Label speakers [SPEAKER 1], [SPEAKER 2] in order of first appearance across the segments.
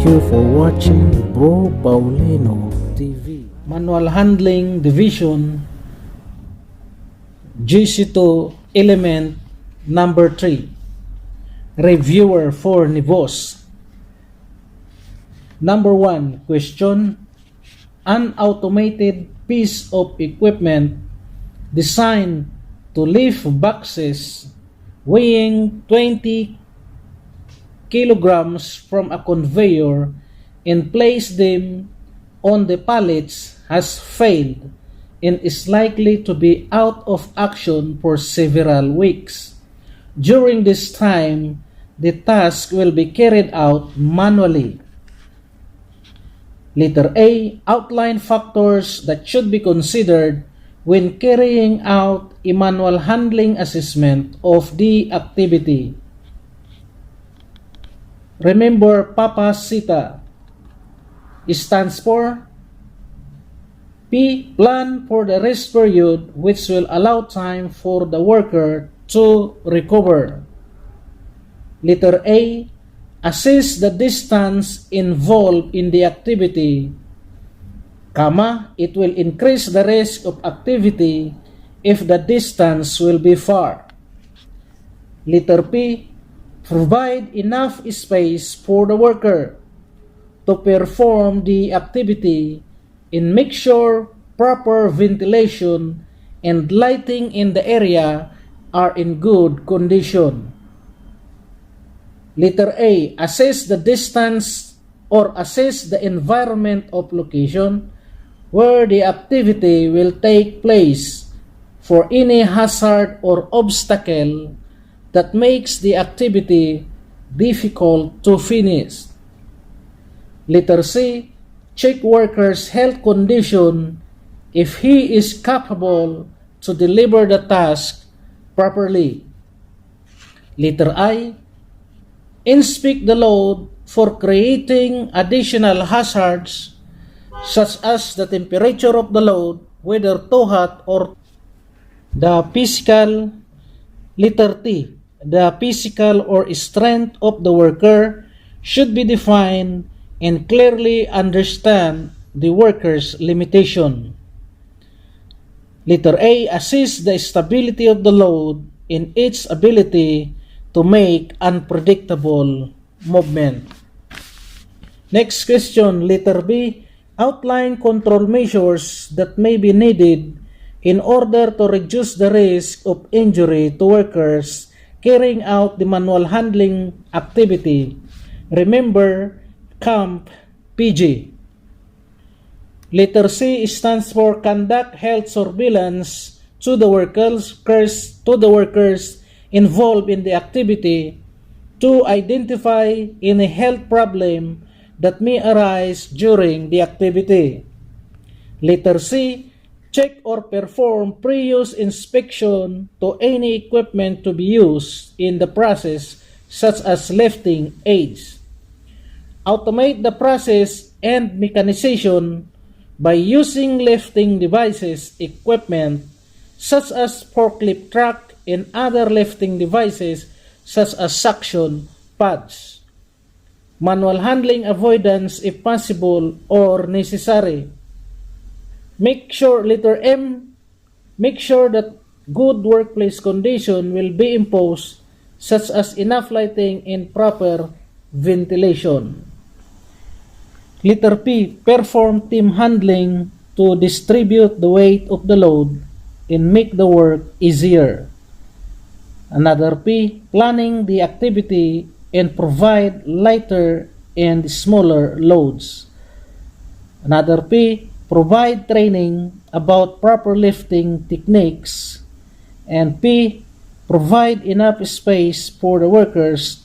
[SPEAKER 1] you for watching Bro Paulino TV.
[SPEAKER 2] Manual Handling Division GC2 Element Number 3. Reviewer for ni boss. Number 1 question. An automated piece of equipment designed to lift boxes weighing 20 kilograms from a conveyor and place them on the pallets has failed and is likely to be out of action for several weeks. During this time, the task will be carried out manually. Letter A. Outline factors that should be considered when carrying out a manual handling assessment of the activity. Remember, PAPA-SITA stands for P. Plan for the rest period, which will allow time for the worker to recover. Letter A. Assess the distance involved in the activity, it will increase the risk of activity if the distance will be far. Letter P. Provide enough space for the worker to perform the activity and make sure proper ventilation and lighting in the area are in good condition. Letter A. Assess the distance or assess the environment of location where the activity will take place for any hazard or obstacle that makes the activity difficult to finish. Letter C. Check worker's health condition if he is capable to deliver the task properly. Letter I. Inspect the load for creating additional hazards such as the temperature of the load, whether too hot or the physical. Letter T. The physical or strength of the worker should be defined and clearly understand the worker's limitation. Letter A. Assess the stability of the load in its ability to make unpredictable movement. Next question, letter B. Outline control measures that may be needed in order to reduce the risk of injury to workers carrying out the manual handling activity. Remember, Camp PG. Letter C stands for conduct health surveillance to the workers involved in the activity to identify any health problem that may arise during the activity. Letter C. Check or perform pre-use inspection to any equipment to be used in the process, such as lifting aids. Automate the process and mechanization by using lifting devices, equipment such as forklift truck and other lifting devices such as suction pads. Manual handling avoidance if possible or necessary. Make sure, letter M, make sure that good workplace condition will be imposed, such as enough lighting and proper ventilation. Letter P, perform team handling to distribute the weight of the load and make the work easier. Another P, planning the activity and provide lighter and smaller loads. Another P, provide training about proper lifting techniques. And P, provide enough space for the workers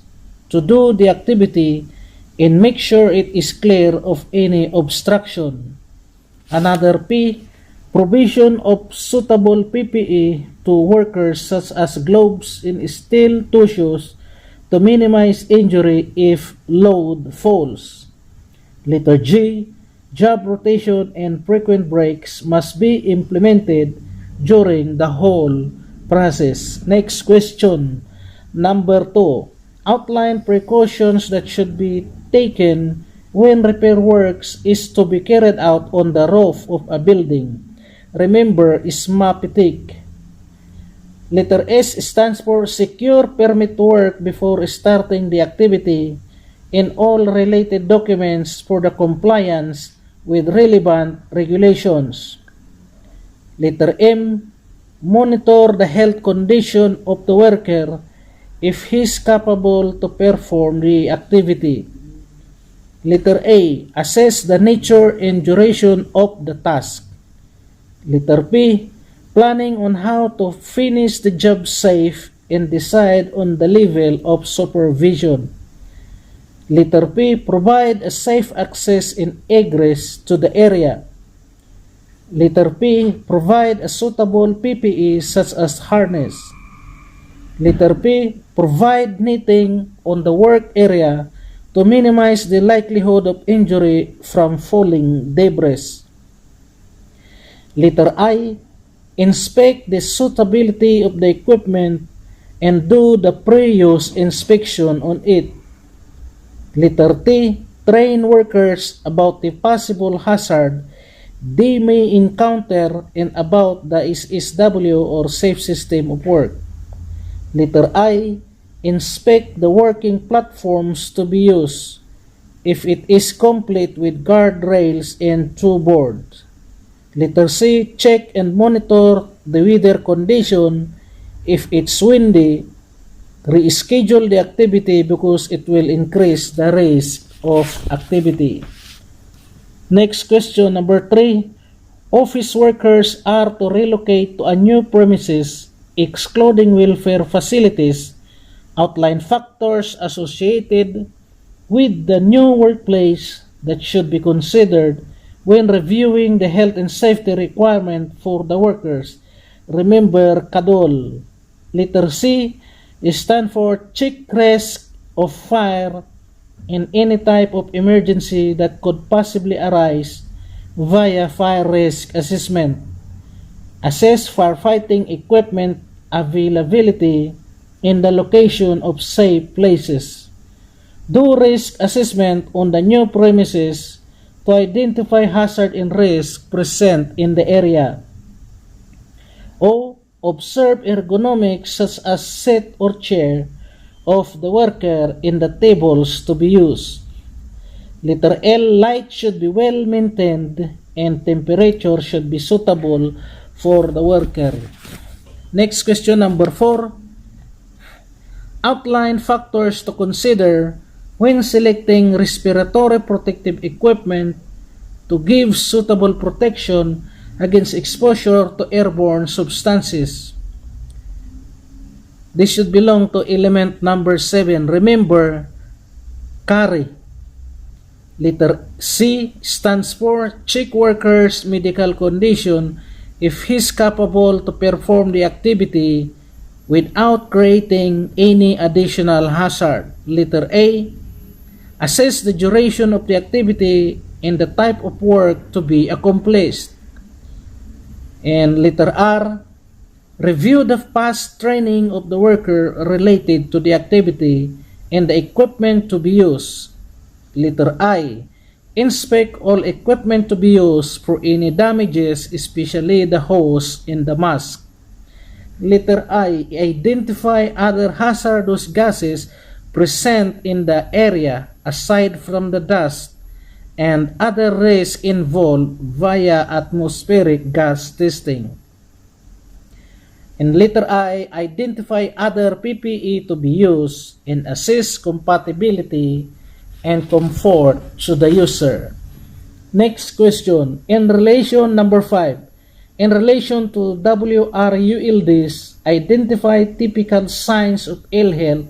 [SPEAKER 2] to do the activity and make sure it is clear of any obstruction. Another P, provision of suitable PPE to workers such as gloves and steel toe shoes to minimize injury if load falls. Letter G, job rotation and frequent breaks must be implemented during the whole process. Next question, number 2. Outline precautions that should be taken when repair works is to be carried out on the roof of a building. Remember, is makinig. Letter S stands for secure permit to work before starting the activity and all related documents for the compliance with relevant regulations. Letter M, monitor the health condition of the worker if he is capable to perform the activity. Letter A, assess the nature and duration of the task. Letter P, planning on how to finish the job safe and decide on the level of supervision. Letter P, provide a safe access and egress to the area. Letter P, provide a suitable PPE such as harness. Letter P, provide netting on the work area to minimize the likelihood of injury from falling debris. Letter I, inspect the suitability of the equipment and do the pre-use inspection on it. Letter T, train workers about the possible hazard they may encounter and about the SSW or safe system of work. Letter I, inspect the working platforms to be used if it is complete with guardrails and two boards. Letter C, check and monitor the weather condition. If it's windy, reschedule the activity because it will increase the risk of activity. Next question, number 3. Office workers are to relocate to a new premises, excluding welfare facilities. Outline factors associated with the new workplace that should be considered when reviewing the health and safety requirement for the workers. Remember, KADOL. Letter C stand for check risk of fire and any type of emergency that could possibly arise via fire risk assessment. Assess firefighting equipment availability in the location of safe places. Do risk assessment on the new premises to identify hazard and risk present in the area. O. Observe ergonomics such as seat or chair of the worker in the tables to be used. Letter L. Light should be well maintained and temperature should be suitable for the worker. Next question, number 4. Outline factors to consider when selecting respiratory protective equipment to give suitable protection against exposure to airborne substances. This should belong to element number 7. Remember, carry. Letter C stands for check worker's medical condition if he's capable to perform the activity without creating any additional hazard. Letter A, assess the duration of the activity and the type of work to be accomplished. And letter R, review the past training of the worker related to the activity and the equipment to be used. Letter I, inspect all equipment to be used for any damages, especially the hose and the mask. Letter I, identify other hazardous gases present in the area aside from the dust and other risks involved via atmospheric gas testing. And letter I, identify other PPE to be used and assess compatibility and comfort to the user. Next question, in relation number 5, in relation to WRULDs, identify typical signs of ill health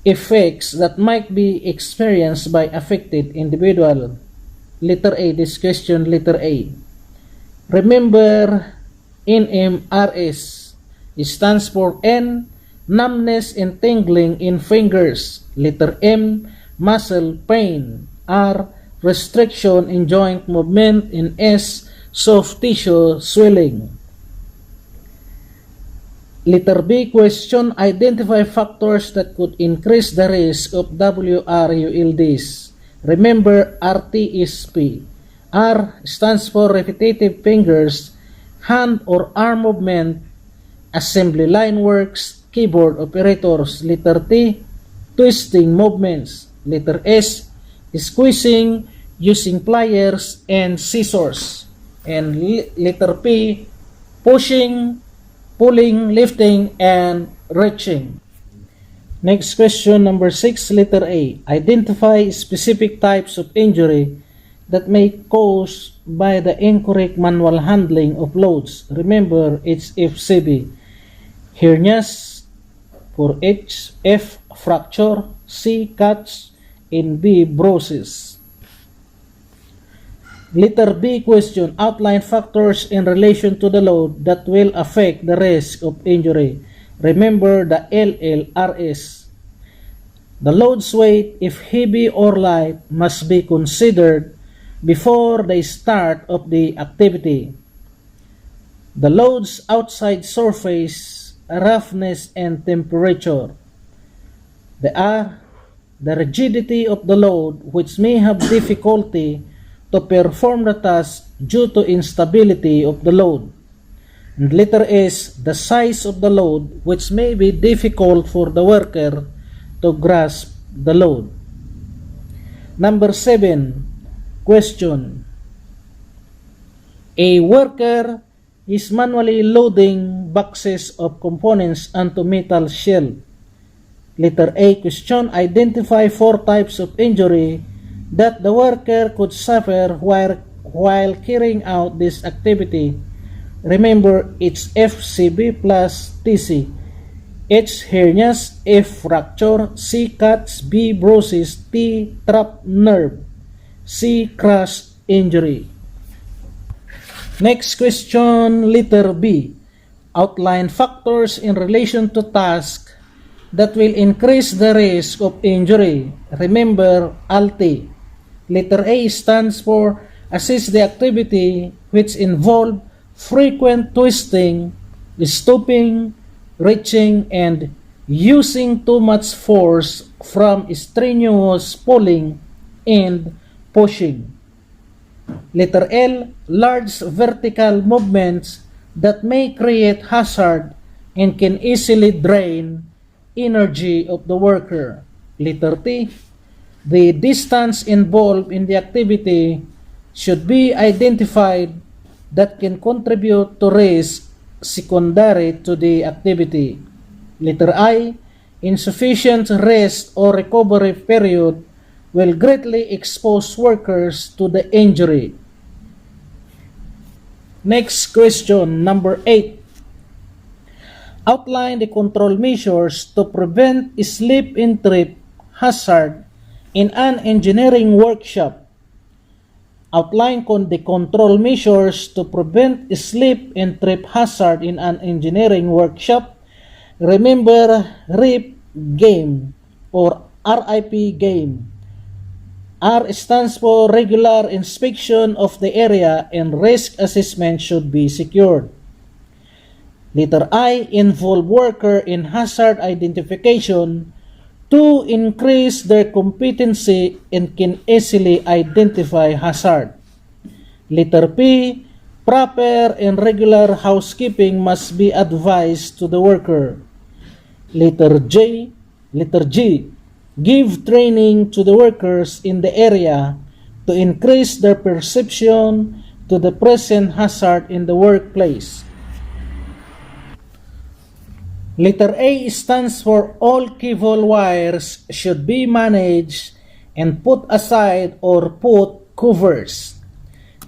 [SPEAKER 2] effects that might be experienced by affected individual. Letter A, this question, letter A. Remember, NMRS, it stands for N, numbness and tingling in fingers. Letter M, muscle pain. R, restriction in joint movement. And S, soft tissue swelling. Letter B question, identify factors that could increase the risk of WRULDs. Remember, RT is P. R stands for repetitive fingers, hand or arm movement, assembly line works, keyboard operators. Letter T, twisting movements. Letter S, squeezing using pliers and scissors. And letter P, pushing, pulling, lifting, and reaching. Next question, number 6, letter A. Identify specific types of injury that may caused by the incorrect manual handling of loads. Remember, it's FCB. Hernias for H, F, fracture, C, cuts, and B, bruises. Letter B question, outline factors in relation to the load that will affect the risk of injury. Remember the LLRS. The load's weight, if heavy or light, must be considered before the start of the activity. The load's outside surface, roughness, and temperature. The R, the rigidity of the load, which may have difficulty to perform the task due to instability of the load. And letter S, the size of the load, which may be difficult for the worker to grasp the load. Number 7, question. A worker is manually loading boxes of components onto metal shelf. Letter A question, identify 4 types of injury that the worker could suffer while carrying out this activity. Remember, it's FCB plus TC. H, hernias, F, fracture, C, cuts, B, bruises, T, trapped nerve, C, crush injury. Next question, letter B. Outline factors in relation to tasks that will increase the risk of injury. Remember, ALTI. Letter A stands for assist the activity which involve frequent twisting, stooping, reaching, and using too much force from strenuous pulling and pushing. Letter L, large vertical movements that may create hazard and can easily drain energy of the worker. Letter T, the distance involved in the activity should be identified that can contribute to risk secondary to the activity. Letter I, insufficient rest or recovery period will greatly expose workers to the injury. Next question, number 8. Outline the control measures to prevent slip and trip hazard in an engineering workshop. Outline the control measures to prevent slip and trip hazard in an engineering workshop. Remember, RIP game or RIP game. R stands for regular inspection of the area and risk assessment should be secured. Letter I, involve worker in hazard identification to increase their competency and can easily identify hazard. Letter P, proper and regular housekeeping must be advised to the worker. Letter G, give training to the workers in the area to increase their perception to the present hazard in the workplace. Letter A stands for all cable wires should be managed and put aside or put covers.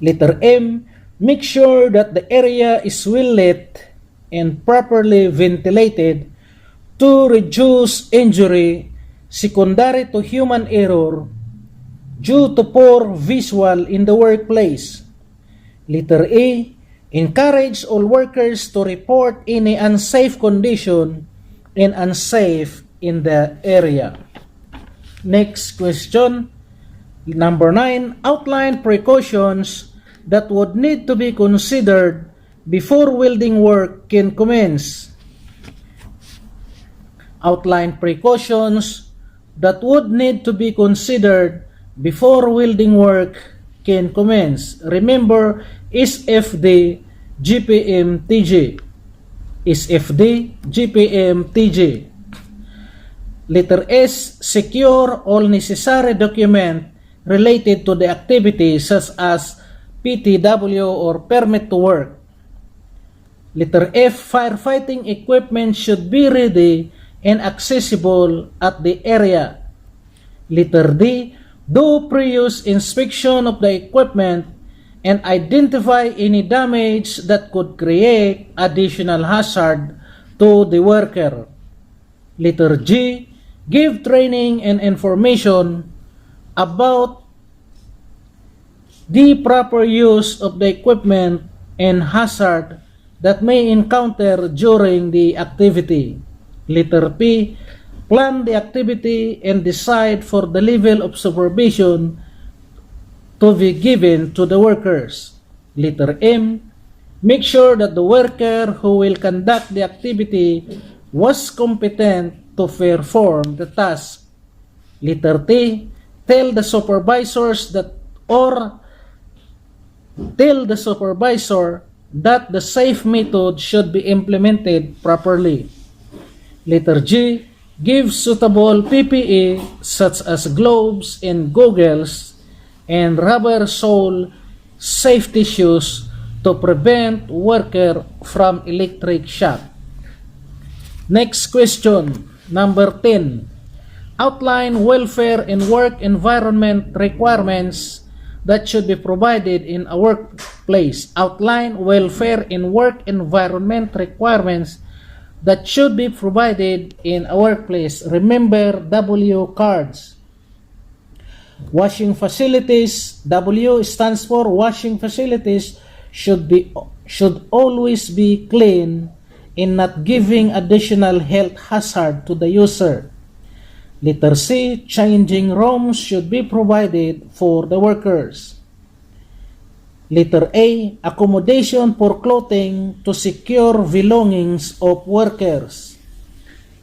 [SPEAKER 2] Letter M, make sure that the area is well lit and properly ventilated to reduce injury secondary to human error due to poor visual in the workplace. Letter A, encourage all workers to report any unsafe condition and unsafe in the area. Next question, number 9, outline precautions that would need to be considered before welding work can commence. Outline precautions that would need to be considered before welding work can commence. Remember, SFD GPM TG. SFD GPM TG. Letter S, secure all necessary document related to the activity such as PTW or permit to work. Letter F, firefighting equipment should be ready and accessible at the area. Letter D, do pre-use inspection of the equipment and identify any damage that could create additional hazard to the worker. Letter G, give training and information about the proper use of the equipment and hazard that may encounter during the activity. Letter P, plan the activity and decide for the level of supervision to be given to the workers. Letter M, make sure that the worker who will conduct the activity was competent to perform the task. Letter T, tell the supervisor that the safe method should be implemented properly. Letter G, give suitable PPE such as gloves and goggles and rubber sole safety shoes to prevent worker from electric shock. Next question, number 10. Outline welfare and work environment requirements that should be provided in a workplace. Outline welfare and work environment requirements that should be provided in a workplace. Remember W cards. Washing facilities, W stands for washing facilities, should always be clean and not giving additional health hazard to the user. Letter C, changing rooms should be provided for the workers. Letter A, accommodation for clothing to secure belongings of workers.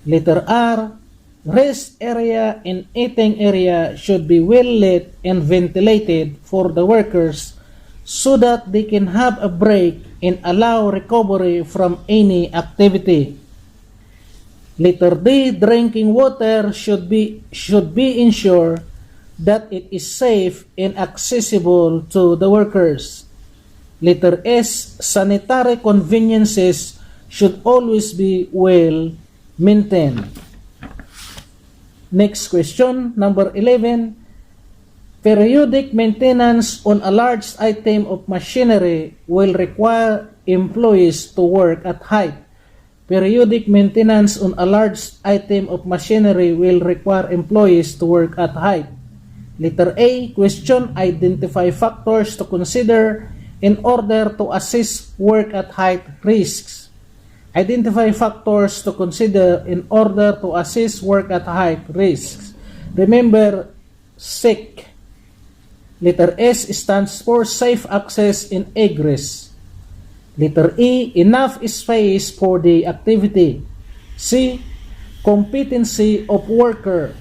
[SPEAKER 2] Letter R, rest area and eating area should be well lit and ventilated for the workers so that they can have a break and allow recovery from any activity. Letter D, drinking water should be ensured that it is safe and accessible to the workers. Letter S, sanitary conveniences should always be well maintained. Next question, number 11. Periodic maintenance on a large item of machinery will require employees to work at height. Periodic maintenance on a large item of machinery will require employees to work at height. Letter A, question, identify factors to consider in order to assess work at height risks. Identify factors to consider in order to assess work at height risks. Remember, SIC. Letter S stands for safe access and egress. Letter E, enough space for the activity. C, competency of worker.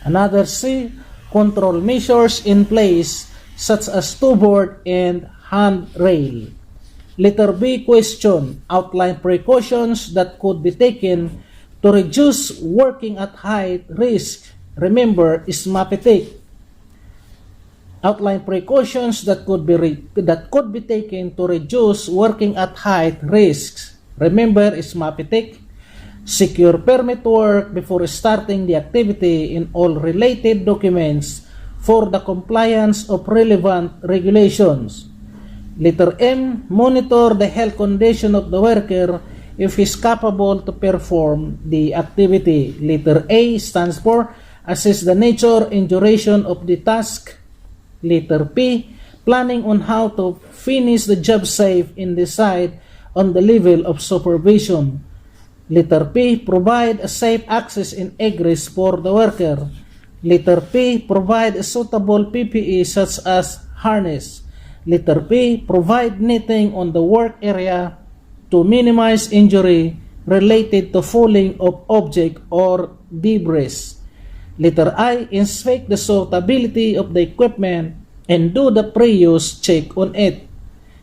[SPEAKER 2] Another C, control measures in place such as two-board and handrail. Letter B, question, outline precautions that could be taken to reduce working at height risk. Remember, SMAPITIC. Outline precautions that could be taken to reduce working at height risks. Remember, SMAPITIC. Secure permit work before starting the activity in all related documents for the compliance of relevant regulations. Letter M, monitor the health condition of the worker if he is capable to perform the activity. Letter A stands for assess the nature and duration of the task. Letter P, planning on how to finish the job safe and decide on the level of supervision. Letter P, provide a safe access and egress for the worker. Letter P, provide a suitable PPE such as harness. Letter P, provide netting on the work area to minimize injury related to falling of object or debris. Letter I, inspect the suitability of the equipment and do the pre-use check on it.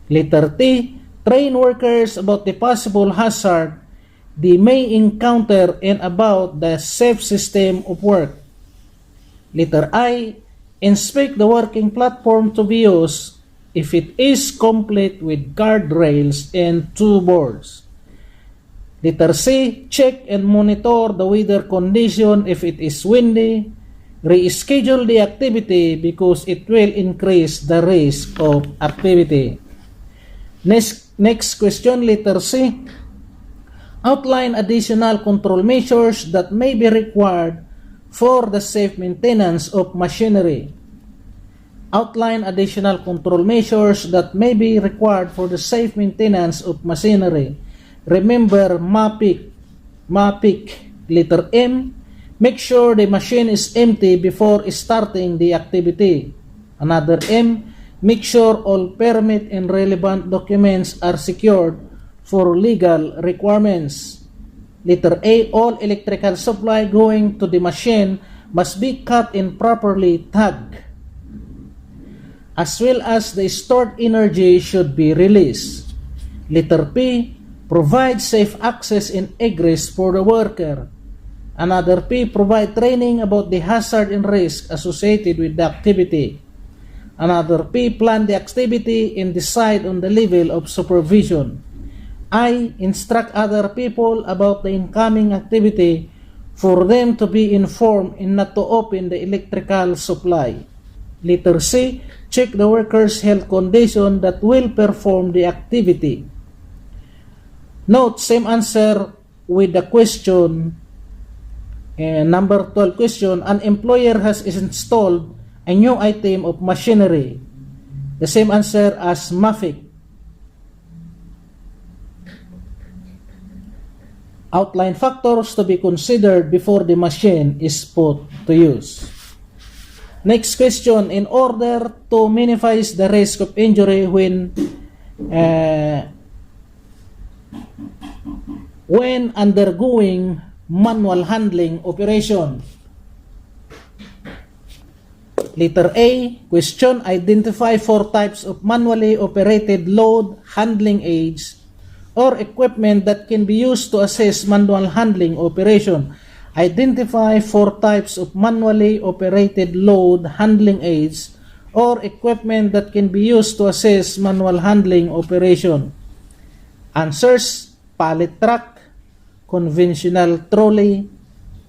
[SPEAKER 2] Letter T, train workers about the possible hazard they may encounter and about the safe system of work. Letter I, inspect the working platform to be used if it is complete with guardrails and two boards. Letter C, check and monitor the weather condition if it is windy. Reschedule the activity because it will increase the risk of activity. Next question, letter C. Outline additional control measures that may be required for the safe maintenance of machinery. Outline additional control measures that may be required for the safe maintenance of machinery. Remember, MAPIC. Letter M, make sure the machine is empty before starting the activity. Another M, make sure all permit and relevant documents are secured for legal requirements. Letter A, all electrical supply going to the machine must be cut and properly tagged, as well as the stored energy should be released. Letter P, provide safe access and egress for the worker. Another P, provide training about the hazard and risk associated with the activity. Another P, plan the activity and decide on the level of supervision. I, instruct other people about the incoming activity for them to be informed and not to open the electrical supply. Letter C, check the worker's health condition that will perform the activity. Note, same answer with the question, number 12 question, an employer has installed a new item of machinery. The same answer as MAFIC. Outline factors to be considered before the machine is put to use. Next question, in order to minimize the risk of injury when undergoing manual handling operation. Letter A, question, identify 4 types of manually operated load handling aids or equipment that can be used to assist manual handling operation. Identify 4 types of manually operated load handling aids or equipment that can be used to assist manual handling operation. Answers, pallet truck, conventional trolley,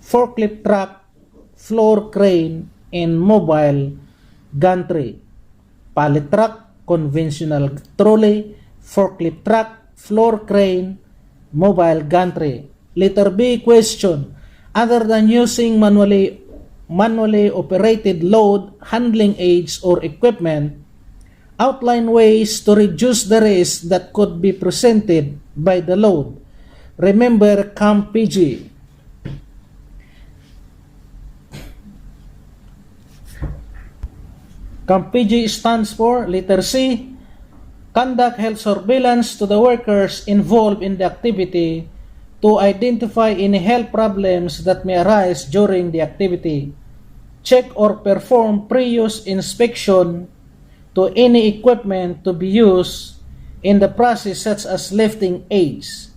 [SPEAKER 2] forklift truck, floor crane, and mobile gantry. Pallet truck, conventional trolley, forklift truck, floor crane, mobile gantry. Letter B, question, other than using manually operated load handling aids or equipment, outline ways to reduce the risk that could be presented by the load. Remember CAMPG. CAMPG stands for, letter C, conduct health surveillance to the workers involved in the activity to identify any health problems that may arise during the activity. Check or perform pre-use inspection to any equipment to be used in the process, such as lifting aids.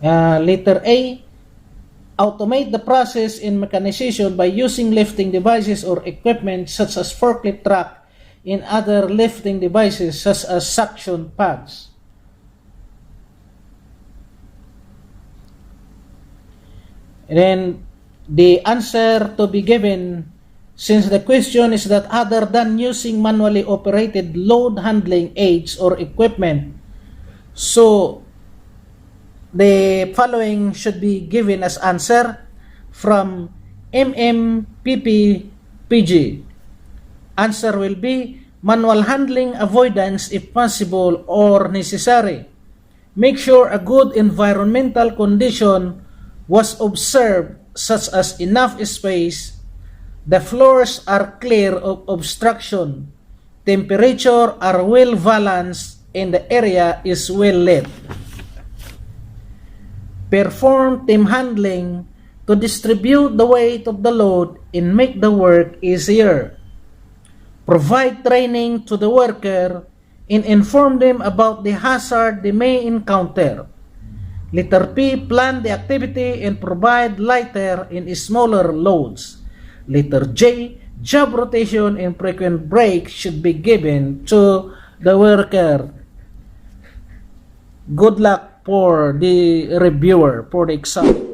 [SPEAKER 2] Letter A, automate the process in mechanization by using lifting devices or equipment such as forklift truck and other lifting devices such as suction pads. And then the answer to be given, since the question is that other than using manually operated load handling aids or equipment, so the following should be given as answer from MMPPPG. Answer will be manual handling avoidance if possible or necessary. Make sure a good environmental condition was observed, such as enough space, the floors are clear of obstruction, temperature are well balanced, and the area is well lit. Perform team handling to distribute the weight of the load and make the work easier. Provide training to the worker and inform them about the hazard they may encounter. Letter P, plan the activity and provide lighter and smaller loads. Letter J, job rotation and frequent breaks should be given to the worker. Good luck for the reviewer for the exam.